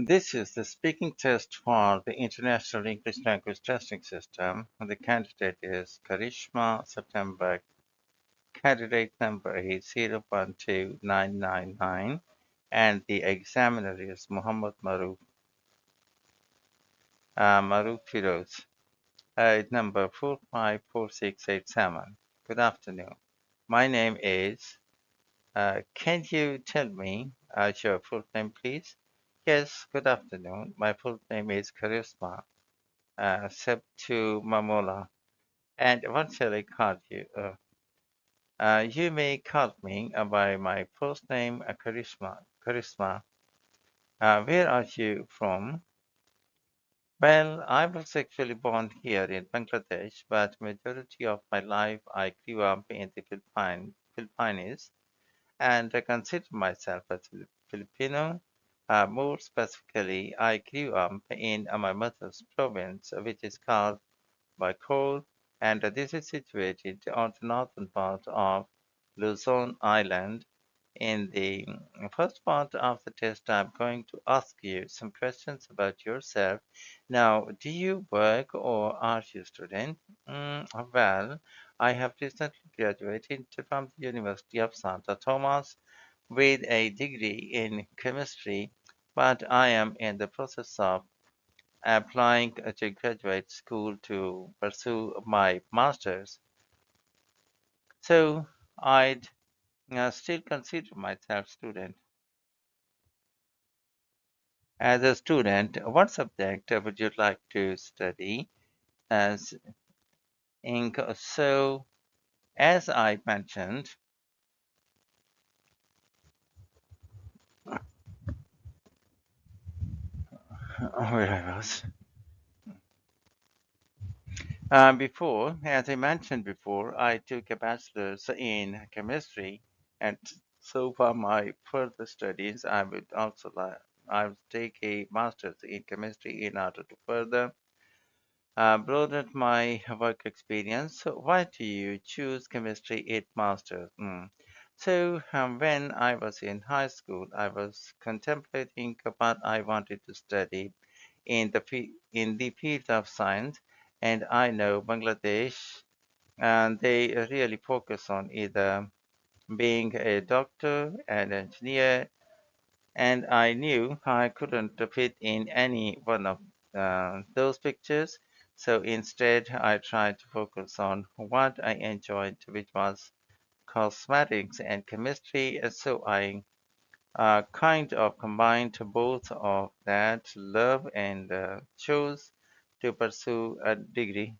This is the speaking test for the International English Language Testing System. The candidate is Karishma September. Candidate number is 012999 and the examiner is Muhammad Maruf Firoz. Number 454687. Good afternoon. My name is. Can you tell me your full name, please? Yes, good afternoon. My full name is Karisma Septu Mamola. And what shall I call you? You may call me by my first name, Karishma. Karishma. Where are you from? Well, I was actually born here in Bangladesh, but majority of my life I grew up in the Philippines, and I consider myself as Filipino. More specifically, I grew up in my mother's province, which is called Bicol, and this is situated on the northern part of Luzon Island. In the first part of the test, I'm going to ask you some questions about yourself. Now, do you work or are you a student? Well, I have recently graduated from the University of Santa Thomas with a degree in chemistry, but I am in the process of applying to graduate school to pursue my master's. So I'd still consider myself student. As a student, what subject would you like to study as in? So as I mentioned, where I was as I mentioned before, I took a bachelor's in chemistry, and so for my further studies, I would take a master's in chemistry in order to further broaden my work experience. So why do you choose chemistry in master's? When I was in high school, I was contemplating what I wanted to study in the field of science, and I know Bangladesh, and they really focus on either being a doctor and engineer, and I knew I couldn't fit in any one of those pictures. So instead, I tried to focus on what I enjoyed, which was cosmetics and chemistry. So I kind of combined both of that love and chose to pursue a degree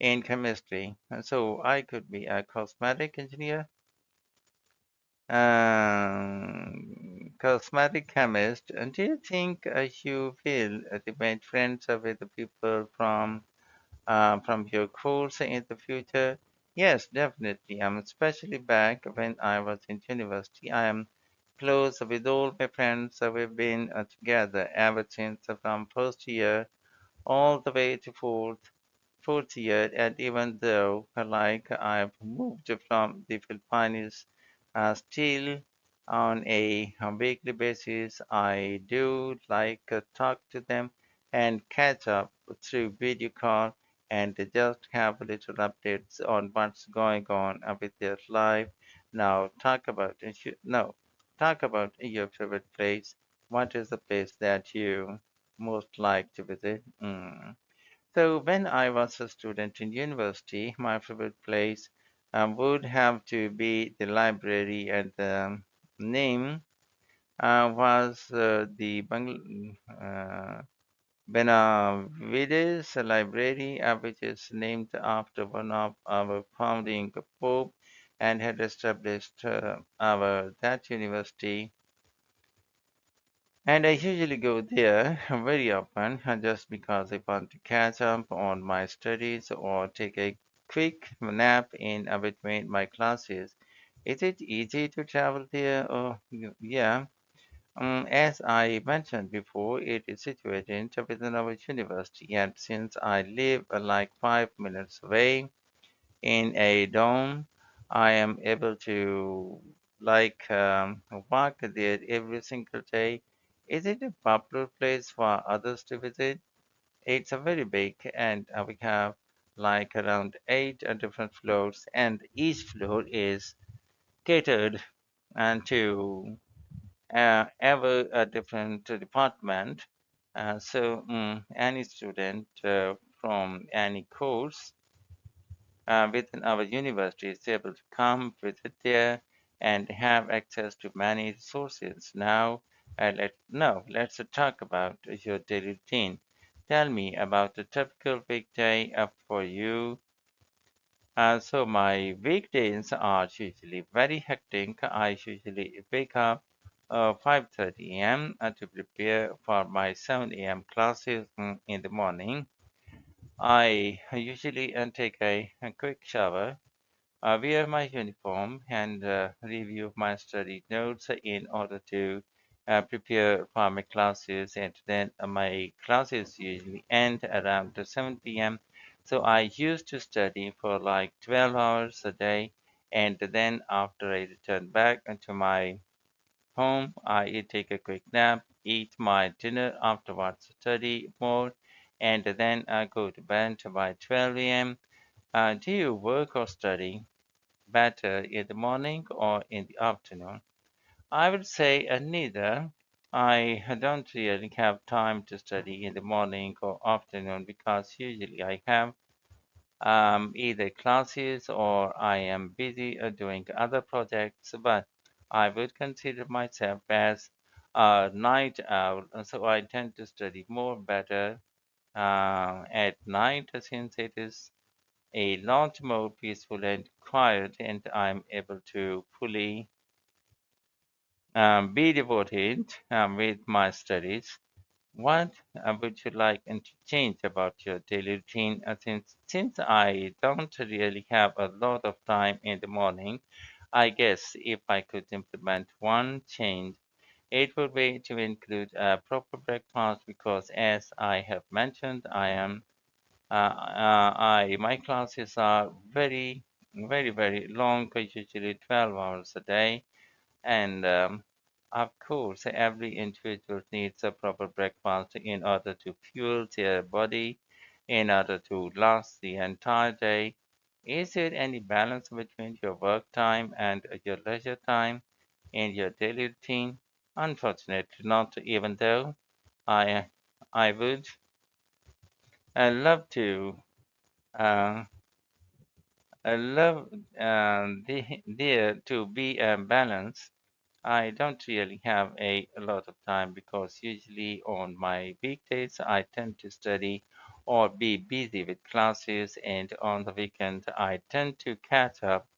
in chemistry. And so I could be a cosmetic engineer, cosmetic chemist. And do you think you will make friends with the people from your course in the future? Yes, definitely. Especially back when I was in university. I am close with all my friends. We've been together ever since from first year all the way to fourth year. And even though I've moved from the Philippines, still on a weekly basis, I do talk to them and catch up through video call and just have little updates on what's going on with their life. Now talk about your favorite place. What is the place that you most like to visit? So when I was a student in university, my favorite place would have to be the library, and the name was the Benavides Library, which is named after one of our founding pope and had established our that university. And I usually go there very often just because I want to catch up on my studies or take a quick nap in between my classes. Is it easy to travel there? Oh, yeah. As I mentioned before, it is situated within our university, and since I live like 5 minutes away in a dome, I am able to like walk there every single day? Is it a popular place for others to visit? It's a very big, and we have like around eight different floors, and each floor is catered and to ever a different department. Any student from any course within our university is able to come visit there and have access to many resources. Let's talk about your daily routine. Tell me about a typical weekday for you. My weekdays are usually very hectic. I usually wake up 5:30 a.m. To prepare for my 7 a.m. classes in the morning. I usually take a quick shower, wear my uniform, and review my study notes in order to prepare for my classes. And then my classes usually end around 7 p.m. So I used to study for like 12 hours a day. And then after I return back into my home, I take a quick nap, eat my dinner, afterwards study more, and then I go to bed by 12 a.m. Do you work or study better in the morning or in the afternoon? I would say neither. I don't really have time to study in the morning or afternoon because usually I have either classes or I am busy doing other projects, but I would consider myself as a night owl, so I tend to study more better at night since it is a lot more peaceful and quiet, and I'm able to fully be devoted with my studies. What would you like to change about your daily routine? Since I don't really have a lot of time in the morning, I guess if I could implement one change, it would be to include a proper breakfast because, as I have mentioned, my classes are very long, usually 12 hours a day. And of course, every individual needs a proper breakfast in order to fuel their body, in order to last the entire day. Is there any balance between your work time and your leisure time in your daily routine? Unfortunately, not even though I I would love to uh, I love there to be a balance. I don't really have a lot of time because usually on my weekdays I tend to study or be busy with classes, and on the weekend I tend to catch up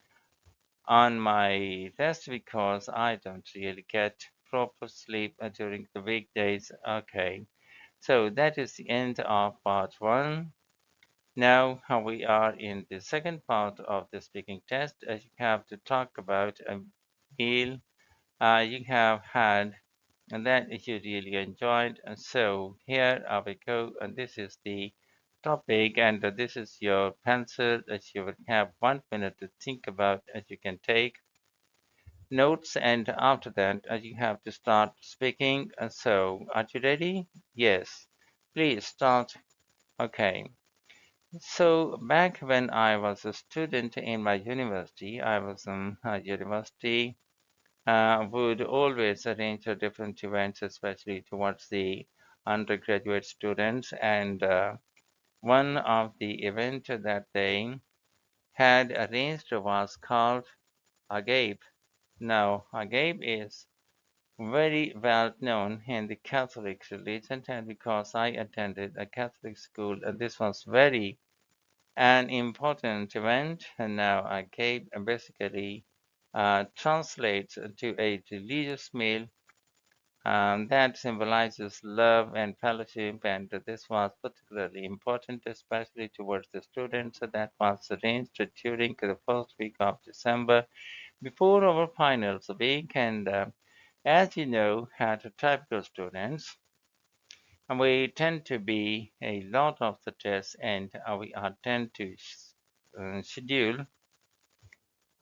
on my rest because I don't really get proper sleep during the weekdays. Okay, so that is the end of part one. Now we are in the second part of the speaking test. You have to talk about a meal you have had and that you really enjoyed. And so here we go. And this is the topic, and this is your pencil that you will have 1 minute to think about as you can take notes. And after that, you have to start speaking. And so, are you ready? Yes. Please start. Okay. So back when I was a student in my university, I was in a university would always arrange different events, especially towards the undergraduate students. And one of the events that they had arranged was called Agape. Now, Agape is very well known in the Catholic religion, and because I attended a Catholic school, this was very an important event. And now Agape basically translates to a religious meal that symbolizes love and fellowship, and this was particularly important, especially towards the students. That was arranged during the first week of December before our finals week. And as you know, as typical students, we tend to be a lot of the tests, and we are tend to schedule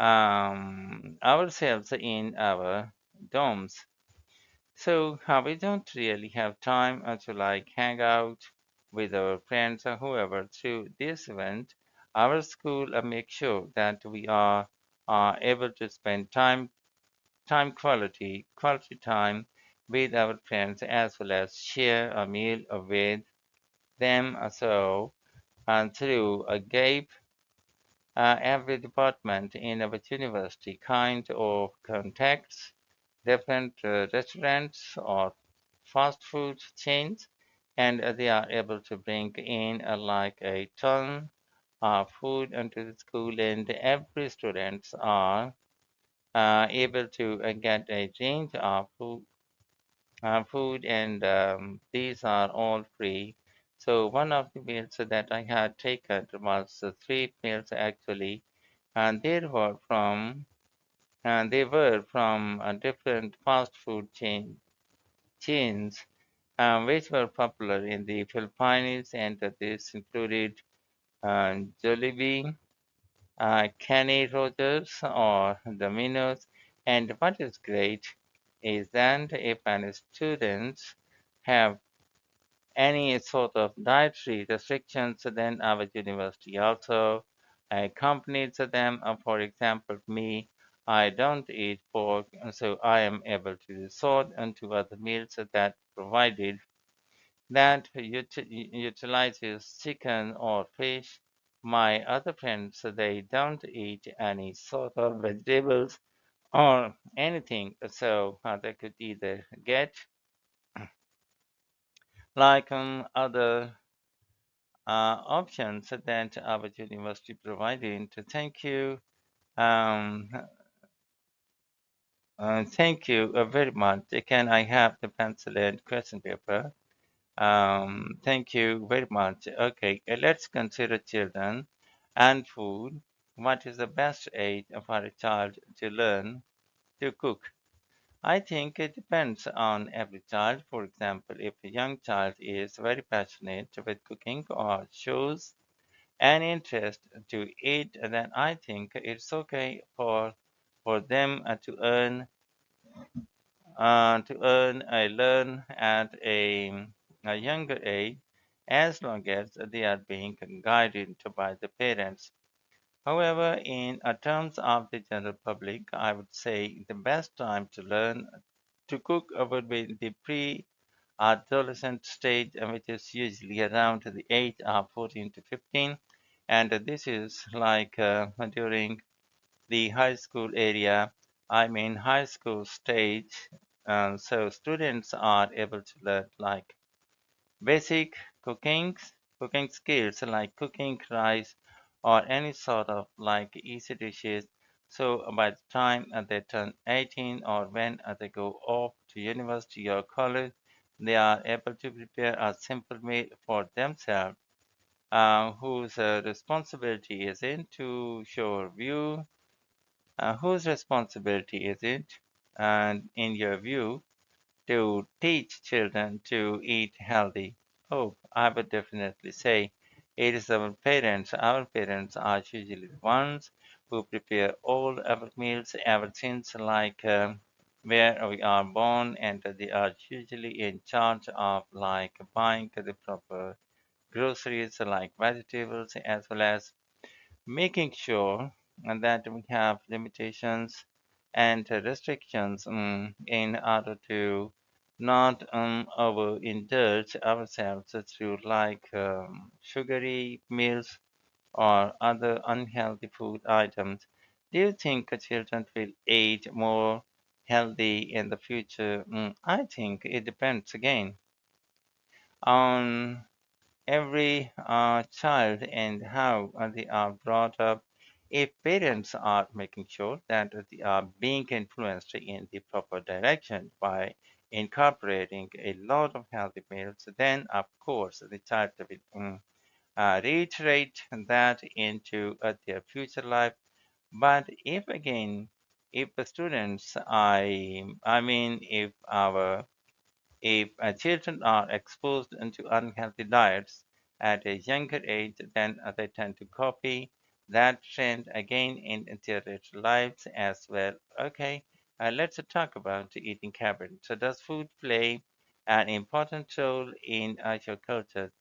ourselves in our dorms. So we don't really have time to like hang out with our friends or whoever. Through this event, our school makes sure that we are able to spend quality time with our friends as well as share a meal with them. So, and through a gap, every department in our university kind of contacts different restaurants or fast food chains, and they are able to bring in like a ton of food into the school, and every students are able to get a range of food, and these are all free. So one of the meals that I had taken was three meals actually, and they were from different fast food chains, which were popular in the Philippines, and this included Jollibee, Kenny Rogers, or Domino's. And what is great is that if any students have any sort of dietary restrictions, then our university also accompanies them. For example, me, I don't eat pork, and so I am able to resort into other meals that provided that utilizes chicken or fish. My other friends, they don't eat any sort of vegetables or anything, so they could either get like other options that our university provided. Thank you. Um, thank you very much. Can I have the pencil and question paper? Thank you very much. Okay, let's consider children and food. What is the best age for a child to learn to cook? I think it depends on every child. For example, if a young child is very passionate with cooking or shows an interest to eat, then I think it's okay for them to learn at a younger age, as long as they are being guided by the parents. However, in terms of the general public, I would say the best time to learn to cook would be the pre-adolescent stage, which is usually around the age of 14 to 15, and this is like during the high school area, I mean high school stage. So students are able to learn like basic cooking cooking skills like cooking rice or any sort of like easy dishes. So by the time they turn 18 or when they go off to university or college, they are able to prepare a simple meal for themselves, whose responsibility is it to show view, whose responsibility is it, and in your view, to teach children to eat healthy? Oh, I would definitely say it is our parents. Our parents are usually the ones who prepare all our meals ever since like where we are born, and they are usually in charge of like buying the proper groceries like vegetables as well as making sure that we have limitations and restrictions in order to not overindulge ourselves through like sugary meals or other unhealthy food items. Do you think children will age more healthy in the future? I think it depends again on every child and how they are brought up. If parents are making sure that they are being influenced in the proper direction by incorporating a lot of healthy meals, then of course the child will reiterate that into their future life. But if again, if the students, I mean, if children are exposed into unhealthy diets at a younger age, then they tend to copy that trend again in their lives as well. Okay, let's talk about eating habits. So, does food play an important role in your culture?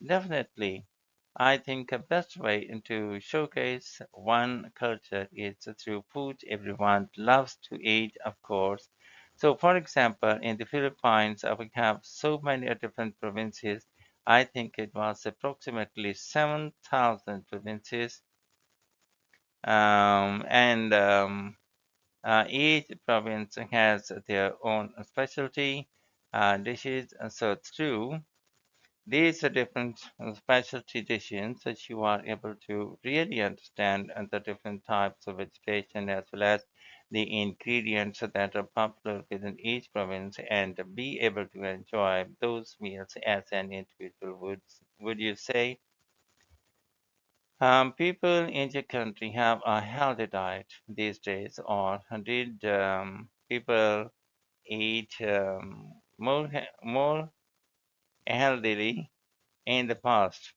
Definitely. I think the best way to showcase one culture is through food. Everyone loves to eat, of course. So, for example, in the Philippines, we have so many different provinces. I think it was approximately 7,000 provinces, and each province has their own specialty dishes. So, through these are different specialty dishes that you are able to really understand the different types of vegetation as well as the ingredients that are popular within each province and be able to enjoy those meals as an individual would you say? People in the country have a healthy diet these days, or did people eat more healthily in the past?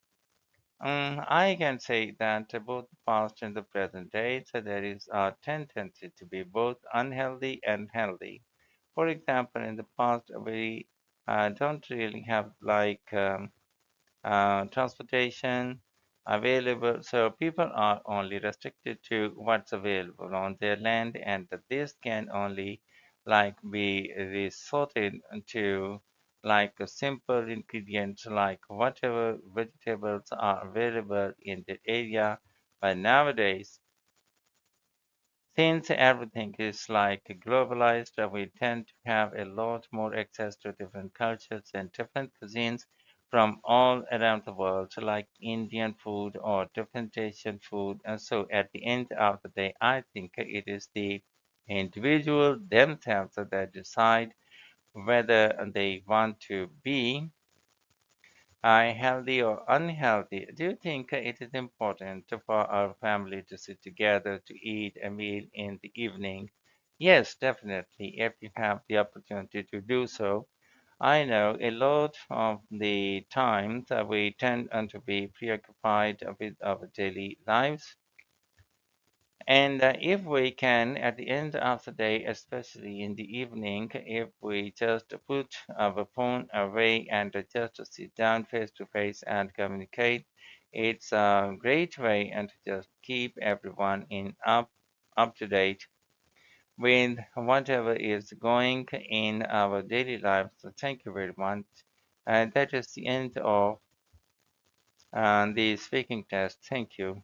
I can say that both the past and the present day, so there is a tendency to be both unhealthy and healthy. For example, in the past, we don't really have transportation available, so people are only restricted to what's available on their land, and that this can only be resorted to a simple ingredients like whatever vegetables are available in the area. But nowadays, since everything is globalized, we tend to have a lot more access to different cultures and different cuisines from all around the world, so like Indian food or different Asian food. And so at the end of the day, I think it is the individual themselves that decide whether they want to be healthy or unhealthy. Do you think it is important for our family to sit together to eat a meal in the evening? Yes, definitely, if you have the opportunity to do so. I know a lot of the times we tend to be preoccupied with our daily lives, and if we can, at the end of the day, especially in the evening, if we just put our phone away and just sit down face to face and communicate, it's a great way and to just keep everyone up to date with whatever is going in our daily lives. So thank you very much. And that is the end of the speaking test. Thank you.